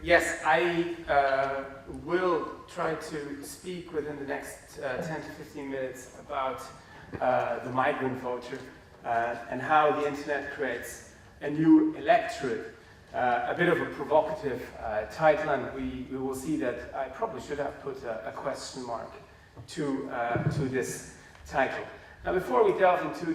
Yes, I will try to speak within the next 10 to 15 minutes about the migrant voter and how the internet creates a new electorate. A bit of a provocative title, and we will see that I probably should have put a question mark to this title. Now, before we delve into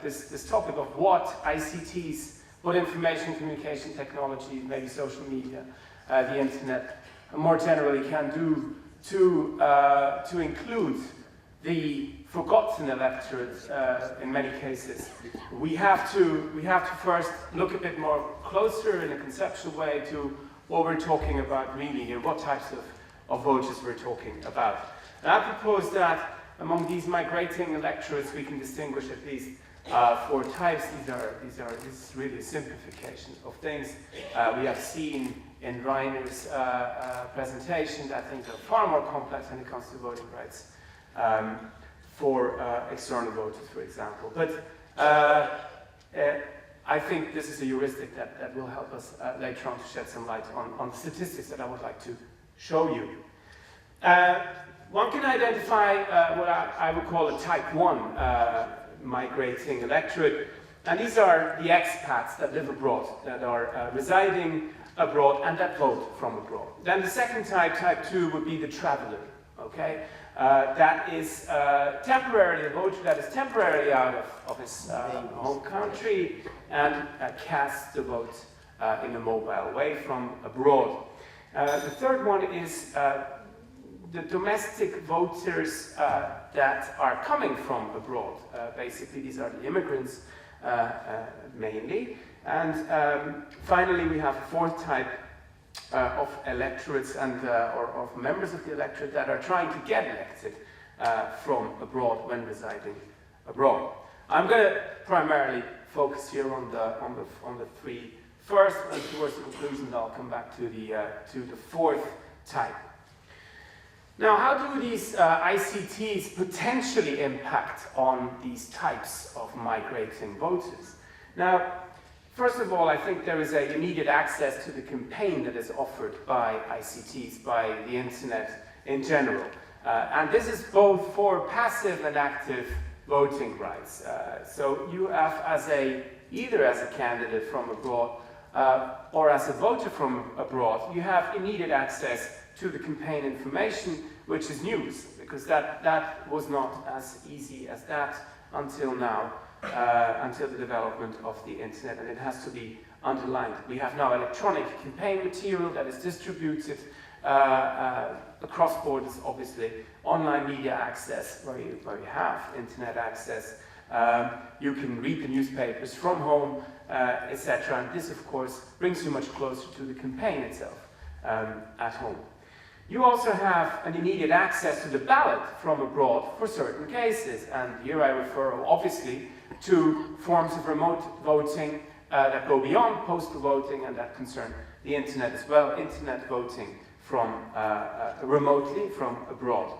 this topic of what ICTs, what information communication technology, maybe social media, the internet, more generally can do to include the forgotten electorate in many cases, we have to first look a bit more closer in a conceptual way to what we're talking about really and what types of voters we're talking about. And I propose that among these migrating electorates we can distinguish at least four types. This is really a simplification of things. We have seen in Reiner's presentation that things are far more complex when it comes to voting rights. For external voters, for example. But I think this is a heuristic that will help us later on to shed some light on the statistics that I would like to show you. One can identify what I would call a type 1 migrating electorate, and these are the expats that live abroad, that are residing abroad and that vote from abroad. Then the second type 2, would be the traveler, okay? That is temporarily a voter that is temporarily out of his home country and casts the vote in a mobile way from abroad. The third one is the domestic voters that are coming from abroad. Basically, these are the immigrants mainly. And finally, we have a fourth type of electorates and or of members of the electorate that are trying to get elected from abroad when residing abroad. I'm going to primarily focus here on the three first, and towards the conclusion I'll come back to the fourth type. Now, how do these ICTs potentially impact on these types of migrating voters? Now, first of all, I think there is an immediate access to the campaign that is offered by ICTs, by the internet in general. And this is both for passive and active voting rights. So you have either as a candidate from abroad or as a voter from abroad, you have immediate access to the campaign information, which is news, because that was not as easy as that until now. Until the development of the internet, and it has to be underlined. We have now electronic campaign material that is distributed across borders, obviously, online media access, where you have internet access. You can read the newspapers from home, etc. And this, of course, brings you much closer to the campaign itself at home. You also have an immediate access to the ballot from abroad for certain cases, and here I refer, obviously, to forms of remote voting that go beyond postal voting and that concern the internet as well, internet voting from remotely from abroad.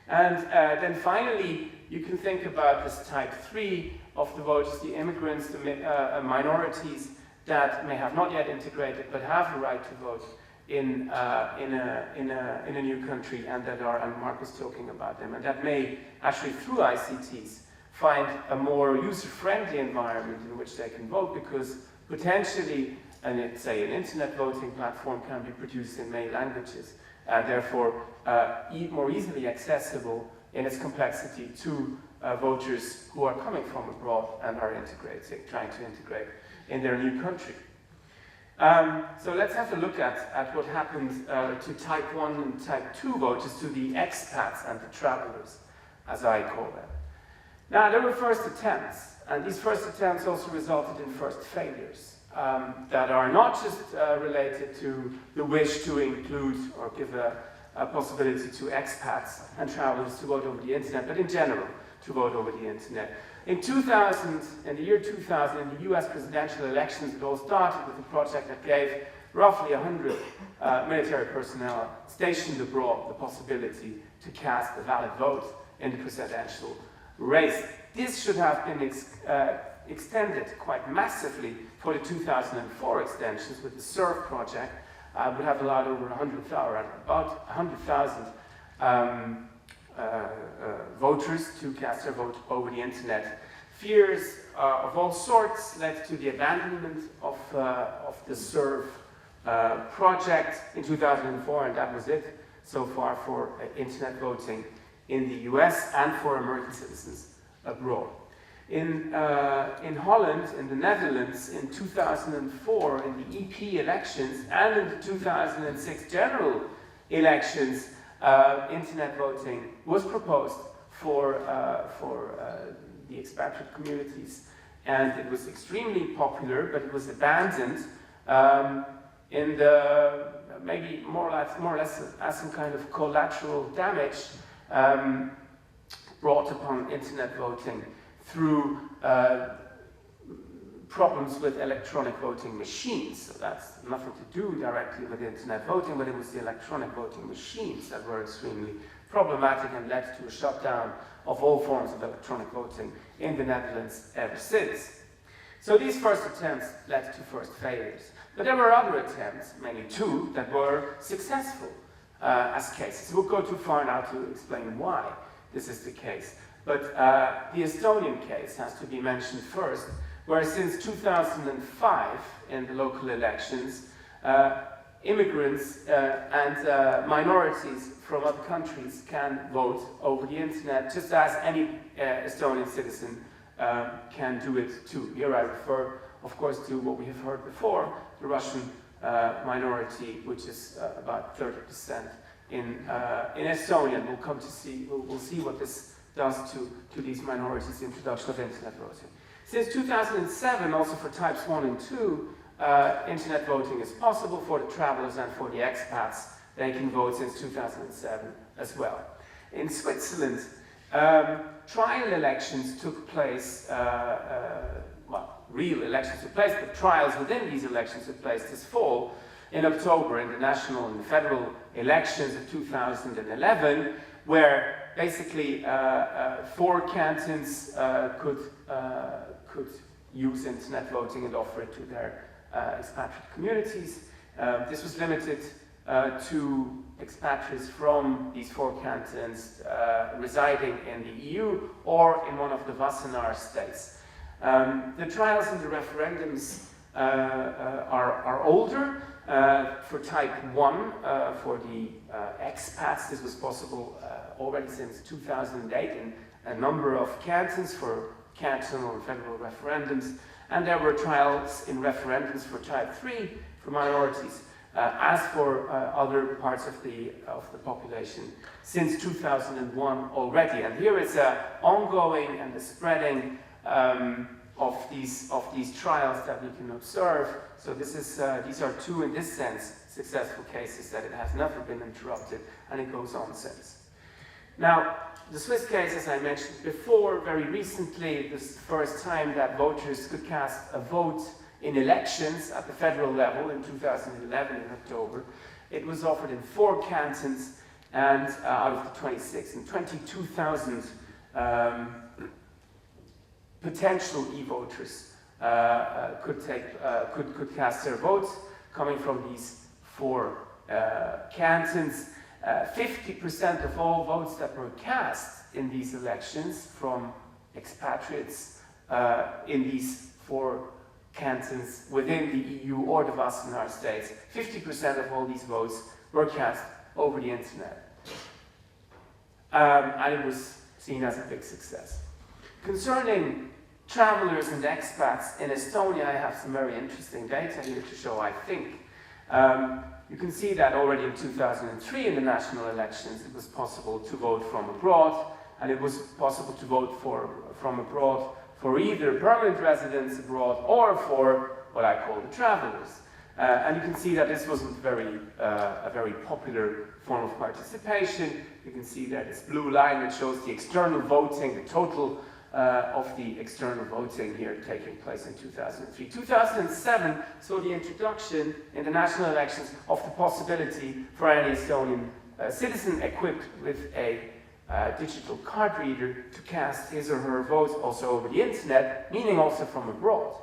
And then finally, you can think about this type 3 of the voters, the immigrants, the minorities that may have not yet integrated but have the right to vote in a new country, and that are, and Mark was talking about them, and that may actually through ICTs find a more user-friendly environment in which they can vote, because potentially, say an internet voting platform can be produced in many languages, and therefore more easily accessible in its complexity to voters who are coming from abroad and are trying to integrate in their new country. So let's have a look at what happened to type 1 and type 2 voters, to the expats and the travelers, as I call them. Now, there were first attempts, and these first attempts also resulted in first failures that are not just related to the wish to include or give a possibility to expats and travelers to vote over the internet, but in general, to vote over the internet. In the year 2000, in the US presidential elections, it all started with a project that gave roughly 100 military personnel stationed abroad the possibility to cast a valid vote in the presidential race. This should have been extended quite massively for the 2004 extensions with the SURF project, would have allowed over 100,000, about 100,000 voters to cast their vote over the internet. Fears of all sorts led to the abandonment of the SERV project in 2004, and that was it so far for internet voting in the US and for American citizens abroad. In Holland, in the Netherlands, in 2004, in the EP elections and in the 2006 general elections, internet voting was proposed for the expatriate communities, and it was extremely popular, but it was abandoned in the maybe more or less as some kind of collateral damage brought upon internet voting through problems with electronic voting machines. So that's nothing to do directly with internet voting, but it was the electronic voting machines that were extremely problematic and led to a shutdown of all forms of electronic voting in the Netherlands ever since. So these first attempts led to first failures. But there were other attempts, mainly two, that were successful as cases. We'll go too far now to explain why this is the case. But the Estonian case has to be mentioned first, where since 2005 in the local elections, immigrants and minorities from other countries can vote over the internet, just as any Estonian citizen can do it too. Here I refer, of course, to what we have heard before, the Russian minority, which is about 30% in Estonia. We'll come to see, we'll see what this does to these minorities, the introduction of internet voting. Since 2007, also for types 1 and 2, internet voting is possible for the travelers and for the expats. They can vote since 2007 as well. In Switzerland, trial elections took place, well, real elections took place, but trials within these elections took place this fall in October in the national and the federal elections of 2011, where basically 4 cantons could use internet voting and offer it to their expatriate communities. This was limited to expatriates from these 4 cantons residing in the EU or in one of the Wassenaar states. The trials and the referendums are older. For type 1, for the expats, this was possible already since 2008 in a number of cantons for cantonal and federal referendums, and there were trials in referendums for type 3 for minorities, as for other parts of the population since 2001 already. And here is an ongoing and the spreading of these trials that we can observe. So this is these are 2, in this sense, successful cases that it has never been interrupted, and it goes on since. Now, the Swiss case, as I mentioned before, very recently, this is the first time that voters could cast a vote in elections at the federal level in 2011 in October. It was offered in 4 cantons, and out of the 26, and 22,000 potential e-voters could cast their votes coming from these 4 cantons. 50% of all votes that were cast in these elections from expatriates in these 4 cantons within the EU or the Wassenaar states, 50% of all these votes were cast over the internet. And it was seen as a big success. Concerning travelers and expats in Estonia, I have some very interesting data here to show, I think. You can see that already in 2003 in the national elections, it was possible to vote from abroad, and it was possible to vote from abroad for either permanent residents abroad or for what I call the travelers. And you can see that this wasn't a very popular form of participation. You can see that this blue line that shows the external voting, the total of the external voting here taking place in 2003. 2007 saw the introduction in the national elections of the possibility for any Estonian citizen equipped with a digital card reader to cast his or her vote also over the internet, meaning also from abroad.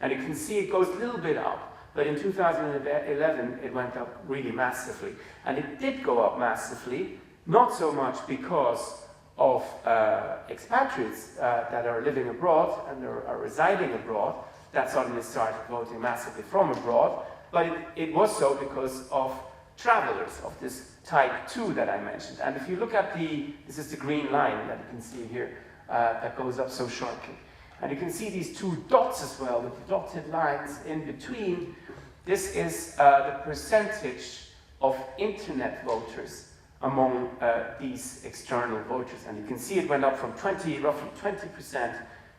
And you can see it goes a little bit up, but in 2011 it went up really massively. And it did go up massively, not so much because of expatriates that are living abroad and are residing abroad that suddenly started voting massively from abroad, but it was so because of travelers of this type 2 that I mentioned. And if you look at this is the green line that you can see here, that goes up so sharply. And you can see these 2 dots as well, with the dotted lines in between. This is the percentage of internet voters among these external voters. And you can see it went up from roughly 20%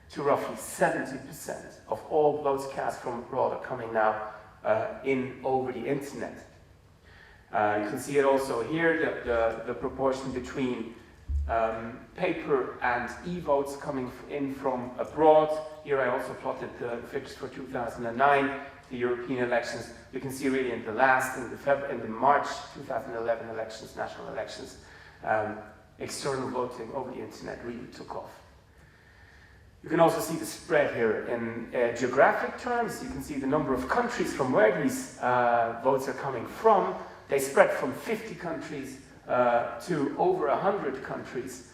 to roughly 70% of all votes cast from abroad are coming now over the internet. You can see it also here, the proportion between paper and e-votes coming in from abroad. Here I also plotted the figures for 2009, the European elections. You can see really in the March 2011 elections, national elections, external voting over the internet really took off. You can also see the spread here in geographic terms. You can see the number of countries from where these votes are coming from. They spread from 50 countries to over 100 countries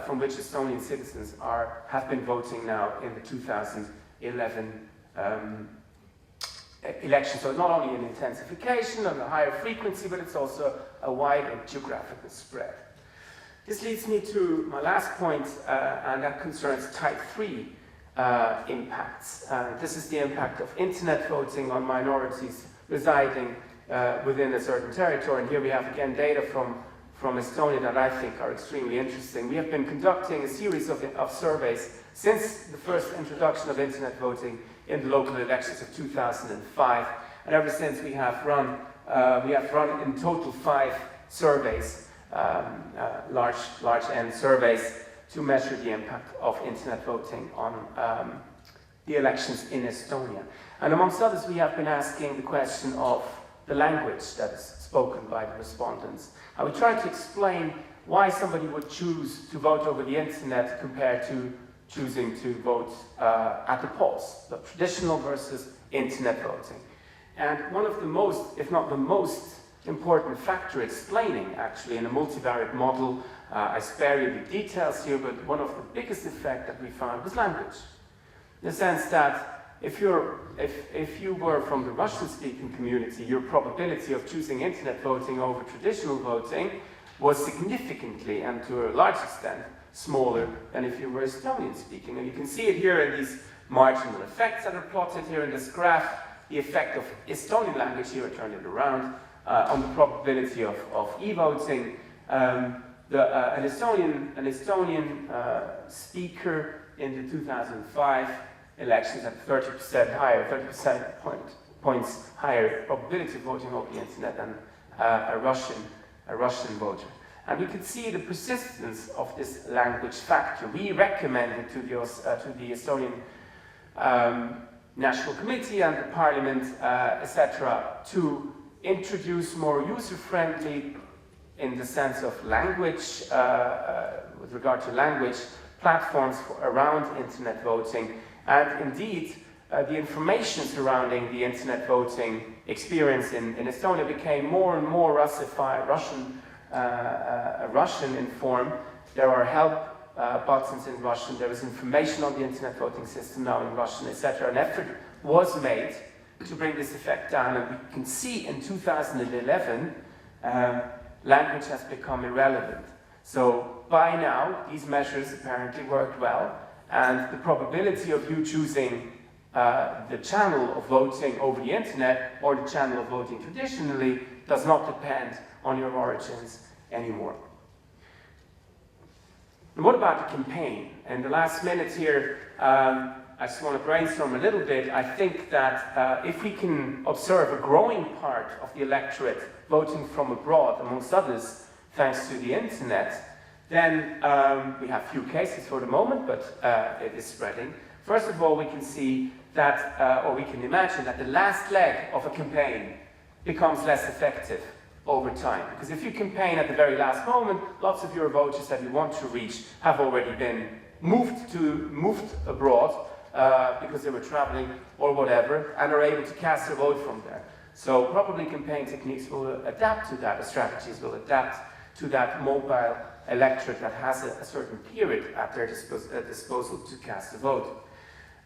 from which Estonian citizens have been voting now in the 2011 election. So it's not only an intensification and a higher frequency, but it's also a wider geographical spread. This leads me to my last point, and that concerns type 3 impacts. This is the impact of internet voting on minorities residing within a certain territory. And here we have again data from Estonia that I think are extremely interesting. We have been conducting a series of surveys since the first introduction of internet voting in the local elections of 2005. And ever since we have run in total 5 surveys, large end surveys, to measure the impact of internet voting on the elections in Estonia. And amongst others, we have been asking the question of the language that is spoken by the respondents. And we tried to explain why somebody would choose to vote over the internet compared to choosing to vote at the polls, the traditional versus internet voting. And one of the most, if not the most, important factor explaining, actually, in a multivariate model, I spare you the details here, but one of the biggest effect that we found was language. In the sense that if you were from the Russian-speaking community, your probability of choosing internet voting over traditional voting was significantly, and to a large extent, smaller than if you were Estonian-speaking. And you can see it here in these marginal effects that are plotted here in this graph, the effect of Estonian language, here I turned it around, on the probability of e-voting. An Estonian speaker in the 2005 elections had 30% higher, 30% points higher probability of voting over the internet than a Russian voter. And we could see the persistence of this language factor. We recommended to the Estonian National Committee and the Parliament, etc., to introduce more user-friendly, in the sense of language, with regard to language, platforms around internet voting. And indeed, the information surrounding the internet voting experience in Estonia became more and more Russified, Russian in form. There are help buttons in Russian, there is information on the internet voting system now in Russian, etc. An effort was made to bring this effect down, and we can see in 2011, language has become irrelevant. So by now, these measures apparently worked well, and the probability of you choosing the channel of voting over the internet or the channel of voting traditionally does not depend on your origins anymore. And what about the campaign? In the last minute here, I just want to brainstorm a little bit. I think that if we can observe a growing part of the electorate voting from abroad, amongst others, thanks to the internet, then we have few cases for the moment, but it is spreading. First of all, we can see that, or we can imagine that the last leg of a campaign becomes less effective over time. Because if you campaign at the very last moment, lots of your voters that you want to reach have already been moved abroad, because they were traveling or whatever, and are able to cast their vote from there. So probably campaign techniques will adapt to that, the strategies will adapt to that mobile electorate that has a certain period at their disposal to cast a vote.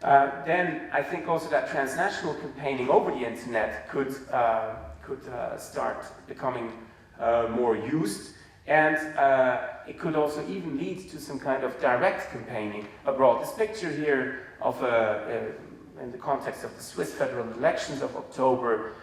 Then I think also that transnational campaigning over the internet could start becoming more used, and it could also even lead to some kind of direct campaigning abroad. This picture here of in the context of the Swiss federal elections of October,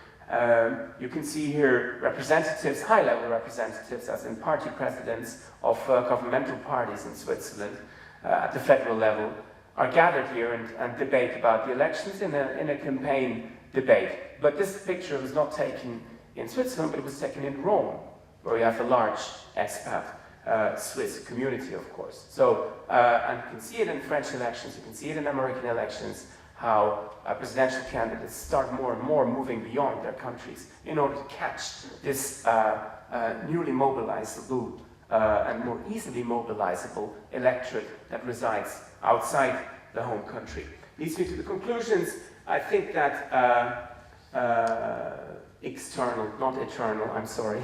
you can see here representatives, high-level representatives, as in party presidents of governmental parties in Switzerland at the federal level, are gathered here and debate about the elections in a campaign debate. But this picture was not taken in Switzerland, but it was taken in Rome, where you have a large expat Swiss community, of course. So, and you can see it in French elections, you can see it in American elections, how presidential candidates start more and more moving beyond their countries in order to catch this newly mobilizable and more easily mobilizable electorate that resides outside the home country. Leads me to the conclusions. I think that external, not eternal, I'm sorry.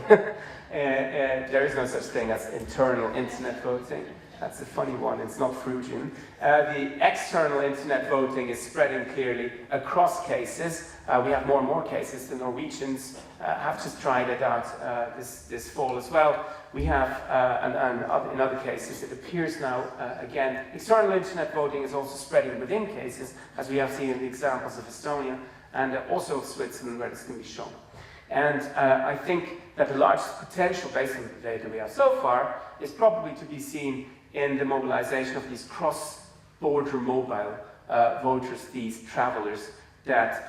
There is no such thing as internal internet voting. That's a funny one, it's not Freudian. The external internet voting is spreading clearly across cases. We have more and more cases. The Norwegians have just tried it out this fall as well. We have, in other cases, it appears now, again, external internet voting is also spreading within cases, as we have seen in the examples of Estonia and also of Switzerland, where this can be shown. And I think that the largest potential, based on the data we have so far, is probably to be seen in the mobilization of these cross-border mobile voters, these travelers that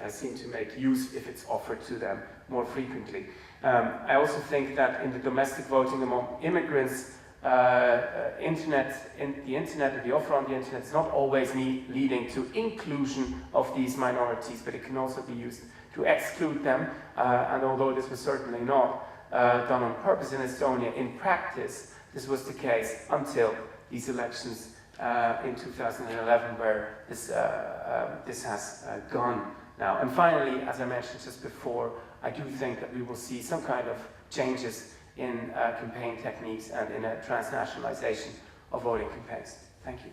seem to make use, if it's offered to them, more frequently. I also think that in the domestic voting among immigrants, the internet and the offer on the internet is not always leading to inclusion of these minorities, but it can also be used to exclude them. And although this was certainly not done on purpose in Estonia, in practice, this was the case until these elections in 2011, where this has gone now. And finally, as I mentioned just before, I do think that we will see some kind of changes in campaign techniques and in a transnationalization of voting campaigns. Thank you.